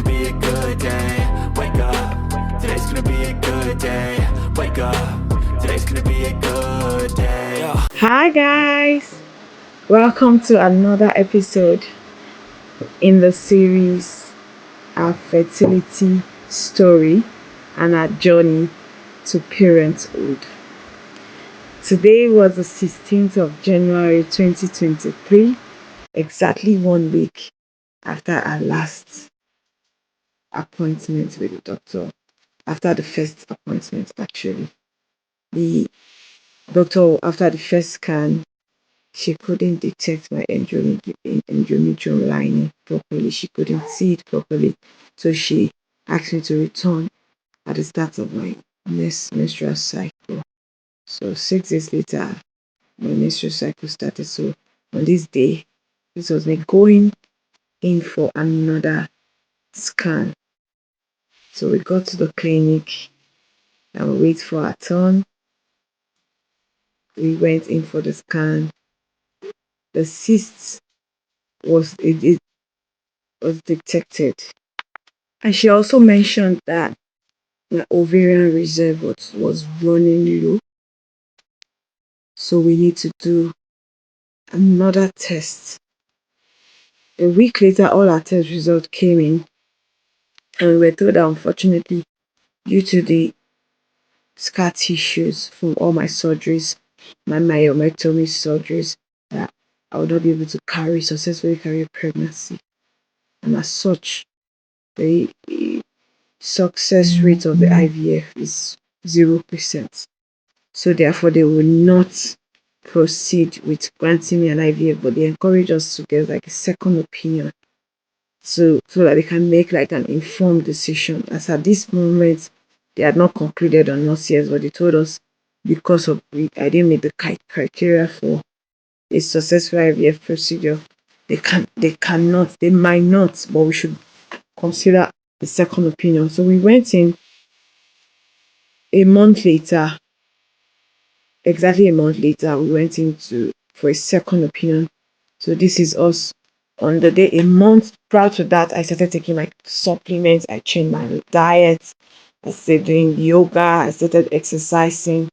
gonna be a good day. Wake up, today's gonna be a good day. Wake up, today's gonna be a good day. Hi guys, welcome to another episode in the series Our Fertility Story and Our Journey to Parenthood. Today was the 16th of January 2023, exactly 1 week after our last appointment with the doctor. After the first appointment, actually, the doctor, after the first scan, she couldn't detect my endometrium lining properly. She couldn't see it properly. So she asked me to return at the start of my next menstrual cycle. So 6 days later, my menstrual cycle started. So on this day, this was me going in for another scan. So we got to the clinic and we wait for our turn. We went in for the scan. The cyst it was detected. And she also mentioned that my ovarian reserve was running low. So we need to do another test. A week later, all our test results came in, and we were told that unfortunately, due to the scar tissues from all my surgeries, my myomectomy surgeries, that I would not be able to successfully carry a pregnancy. And as such, the success rate of the IVF is 0%. So therefore, they will not proceed with granting me an IVF, but they encourage us to get like a second opinion, so that they can make like an informed decision. As at this moment, they had not concluded on us yet, but they told us because I didn't meet the criteria for a successful IVF procedure, they might not, but we should consider the second opinion. So we went in a month later. Exactly a month later, we went into for a second opinion. So this is us on the day. A month prior to that, I started taking my supplements. I changed my diet. I started doing yoga. I started exercising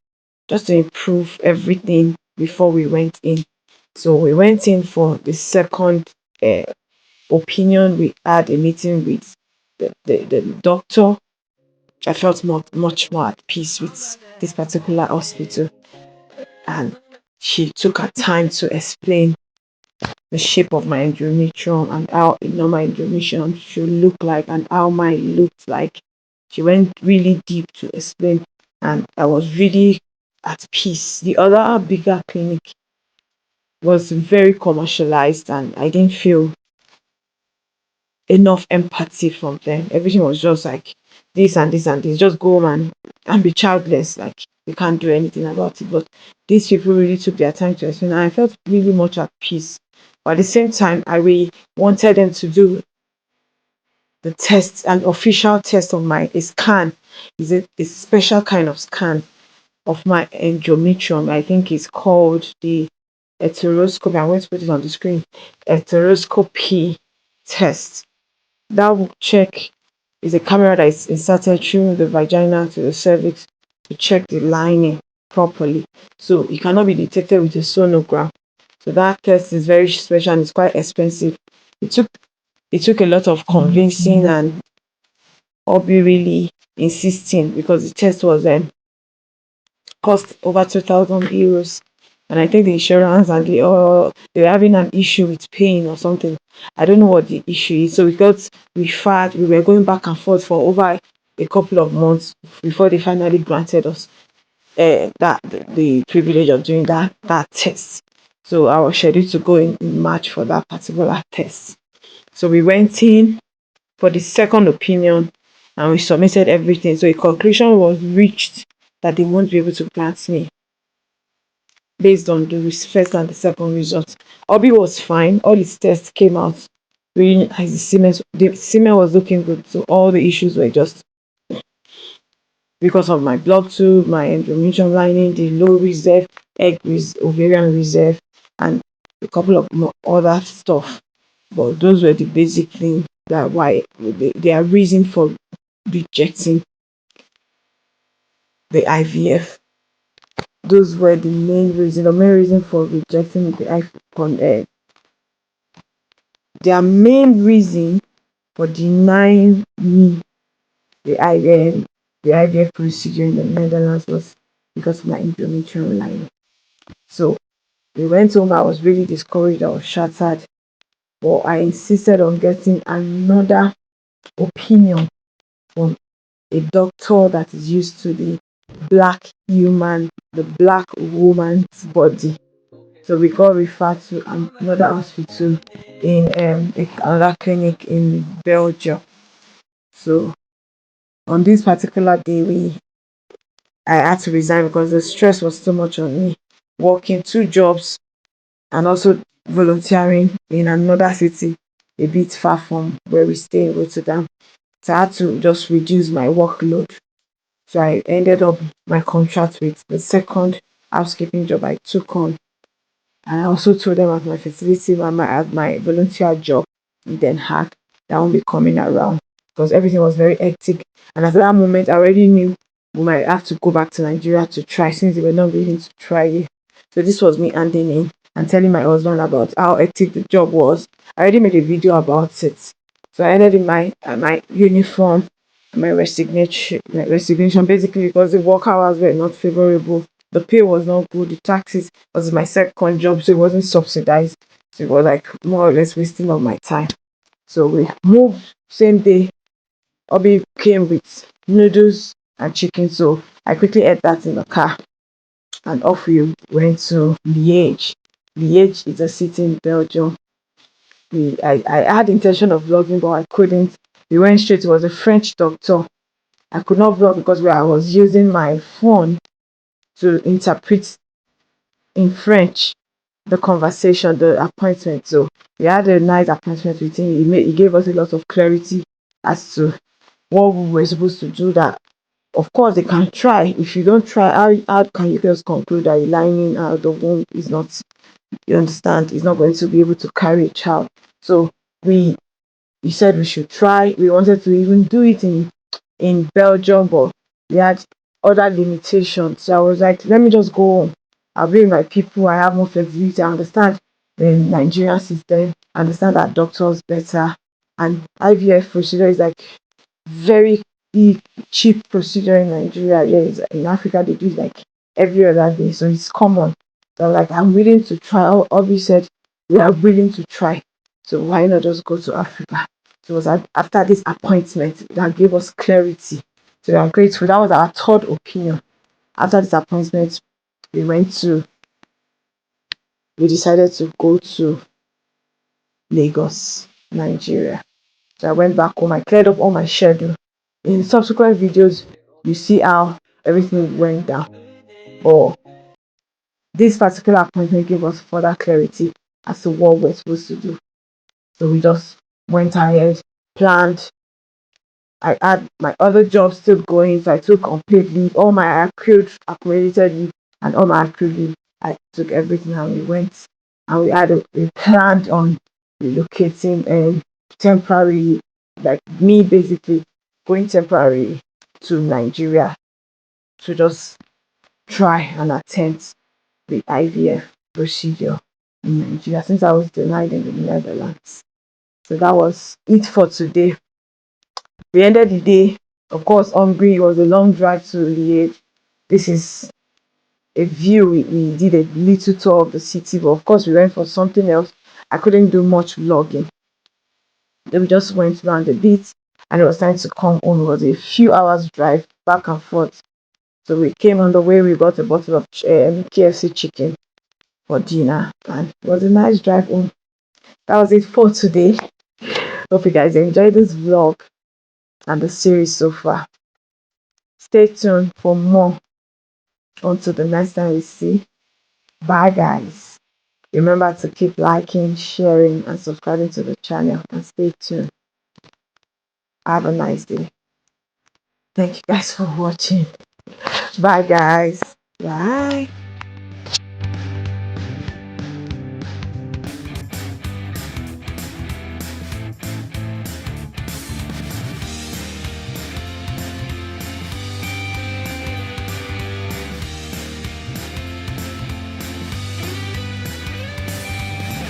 just to improve everything before we went in. So we went in for the second opinion. We had a meeting with the doctor. I felt much more at peace with this particular hospital, and she took her time to explain the shape of my endometrium and how my endometrium should look like and how mine looked like. She went really deep to explain, and I was really at peace. The other bigger clinic was very commercialized, and I didn't feel enough empathy from them. Everything was just like this and this and this. Just go home and be childless. Like we can't do anything about it. But these people really took their time to explain, and I felt really much at peace. But at the same time, I really wanted them to do the test, an official test of my a scan. Is it a special kind of scan of my endometrium? I think it's called the heteroscopy. I'm going to put it on the screen. Heteroscopy test. That will check is a camera that is inserted through the vagina to the cervix to check the lining properly. So it cannot be detected with a sonogram. So that test is very special and it's quite expensive. It took a lot of convincing and Obi really insisting, because the test was cost over 2,000 euros. And I think the insurance and they were having an issue with paying or something. I don't know what the issue is. So we got referred. We were going back and forth for over a couple of months before they finally granted us that the privilege of doing that test. So I was scheduled to go in March for that particular test. So we went in for the second opinion and we submitted everything. So a conclusion was reached that they won't be able to grant me based on the first and the second results. Obi was fine. All his tests came out really as the semen was looking good. So all the issues were just because of my blood tube, my endometrium lining, the low reserve, ovarian reserve, and a couple of more other stuff. But those were the basic things that why their reason for rejecting the IVF. Those were the main reason for rejecting the IVF. Their main reason for denying me the IVF procedure in the Netherlands was because of my endometrial lining. So we went home. I was really discouraged. I was shattered. But I insisted on getting another opinion from a doctor that is used to the black woman's body. So we got referred to another hospital in another clinic in Belgium. So on this particular day, I had to resign because the stress was too much on me. Working two jobs and also volunteering in another city, a bit far from where we stay in Rotterdam. So I had to just reduce my workload. So I ended up my contract with the second housekeeping job I took on. And I also told them at my facility, at my volunteer job in Den Haag, that won't be coming around because everything was very hectic. And at that moment, I already knew we might have to go back to Nigeria to try since they were not willing to try it. So this was me handing in and telling my husband about how hectic the job was. I already made a video about it. So I ended in my uniform, my resignation basically because the work hours were not favorable. The pay was not good. The taxes was my second job, so it wasn't subsidized. So it was like more or less wasting of my time. So we moved same day. Obi came with noodles and chicken, so I quickly ate that in the car, and off we went to Liège. Liège is a city in Belgium. I had intention of vlogging, but I couldn't. We went straight. It was a French doctor. I could not vlog because I was using my phone to interpret in French the conversation, the appointment. So we had a nice appointment with him. He gave us a lot of clarity as to what we were supposed to do. That of course they can try. If you don't try, how can you just conclude that a lining out the womb is not, you understand, is not going to be able to carry a child? So we he said we should try. We wanted to even do it in Belgium, but we had other limitations. So I was like, let me just go home. I'll be with my people. I have more flexibility. I understand the Nigerian system. I understand that doctors better. And IVF procedure is like very cheap procedure in Nigeria. Yes, in Africa they do it like every other day, so it's common. So like I'm willing to try. Obi said we are willing to try. So why not just go to Africa? So it was after this appointment that gave us clarity. So we are grateful. That was our third opinion. After this appointment, we went to we decided to go to Lagos, Nigeria. So I went back home. I cleared up all my schedule. In subsequent videos, you see how everything went down. But this particular appointment gave us further clarity as to what we're supposed to do. So we just went ahead, planned. I had my other jobs still going, so I took unpaid leave, all my accumulated leave, and all my accrued leave. I took everything and we went, and we planned on relocating and temporary, like me basically going temporary to Nigeria to just try and attempt the IVF procedure in Nigeria since I was denied in the Netherlands. So that was it for today. We ended the day, of course, hungry. It was a long drive to Liège. This is a view. We did a little tour of the city, but of course, we went for something else. I couldn't do much vlogging. Then we just went around a bit, and it was time to come home. It was a few hours drive back and forth. So we came on the way. We got a bottle of KFC chicken for dinner, and it was a nice drive home. That was it for today. Hope you guys enjoyed this vlog and the series so far. Stay tuned for more until the next time we see. Bye guys. Remember to keep liking, sharing, and subscribing to the channel, and stay tuned. Have a nice day. Thank you guys for watching. Bye guys. Bye.